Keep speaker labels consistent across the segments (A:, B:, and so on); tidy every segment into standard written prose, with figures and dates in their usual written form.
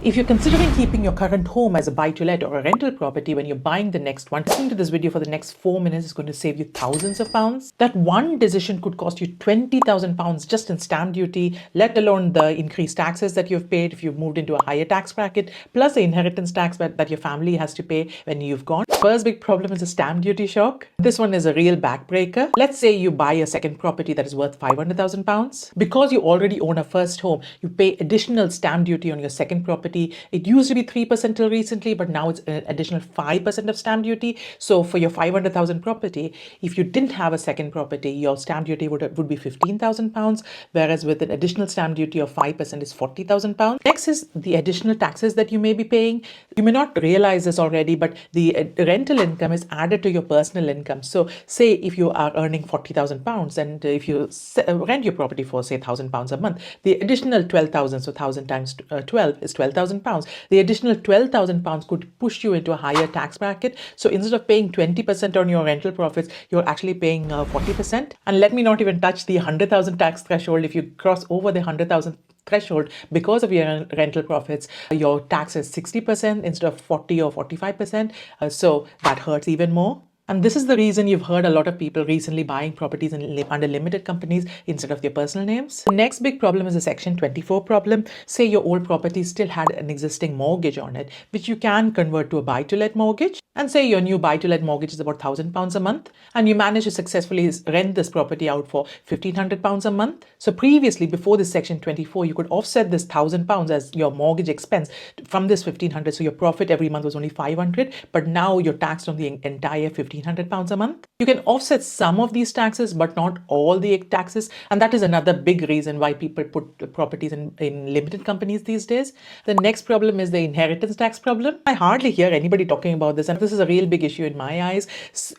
A: If you're considering keeping your current home as a buy-to-let or a rental property when you're buying the next one, listening to this video for the next 4 minutes is going to save you thousands of pounds. That one decision could cost you £20,000 just in stamp duty, let alone the increased taxes that you've paid if you've moved into a higher tax bracket, plus the inheritance tax that your family has to pay when you've gone. First big problem is the stamp duty shock. This one is a real backbreaker. Let's say you buy a second property that is worth £500,000. Because you already own a first home, you pay additional stamp duty on your second property. It used to be 3% till recently, but now it's an additional 5% of stamp duty. So for your 500,000 property, if you didn't have a second property, your stamp duty would be £15,000, whereas with an additional stamp duty of 5% is £40,000. Next is the additional taxes that you may be paying. You may not realize this already, but the rental income is added to your personal income. So say if you are earning £40,000 and if you rent your property for say £1,000 a month, the additional 12,000, so 1,000 times 12 is £12,000. The additional £12,000 could push you into a higher tax bracket. So instead of paying 20% on your rental profits, you're actually paying 40%. And let me not even touch the 100,000 tax threshold. If you cross over the 100,000 threshold because of your rental profits, your tax is 60% instead of 40 or 45%. So that hurts even more. And this is the reason you've heard a lot of people recently buying properties under limited companies instead of their personal names. The next big problem is the Section 24 problem. Say your old property still had an existing mortgage on it, which you can convert to a buy-to-let mortgage. And say your new buy-to-let mortgage is about £1,000 a month, and you manage to successfully rent this property out for £1,500 a month. So previously, before this Section 24, you could offset this £1,000 as your mortgage expense from this £1,500. So your profit every month was only £500, but now you're taxed on the entire £1,500 a month. You can offset some of these taxes, but not all the taxes. And that is another big reason why people put properties in limited companies these days. The next problem is the inheritance tax problem. I hardly hear anybody talking about this, and this is a real big issue in my eyes.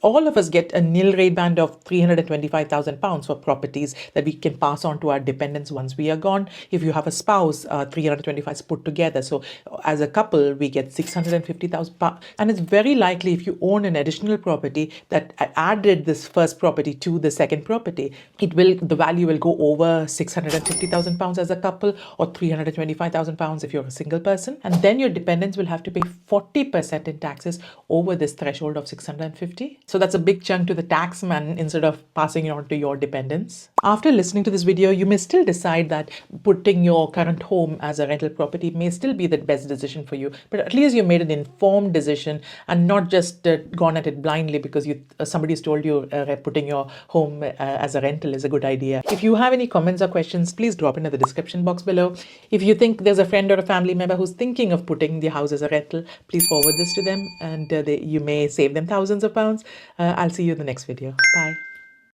A: All of us get a nil rate band of £325,000 for properties that we can pass on to our dependents once we are gone. If you have a spouse, 325 is put together. So as a couple, we get £650,000. And it's very likely if you own an additional property that added this first property to the second property, the value will go over £650,000 as a couple, or £325,000 if you're a single person. And then your dependents will have to pay 40% in taxes over this threshold of 650. So that's a big chunk to the tax man instead of passing it on to your dependents. After listening to this video, you may still decide that putting your current home as a rental property may still be the best decision for you, but at least you made an informed decision and not just gone at it blindly because somebody's told you putting your home as a rental is a good idea. If you have any comments or questions, please drop into the description box below. If you think there's a friend or a family member who's thinking of putting the house as a rental, please forward this to them, and you may save them thousands of pounds. I'll see you in the next video. Bye.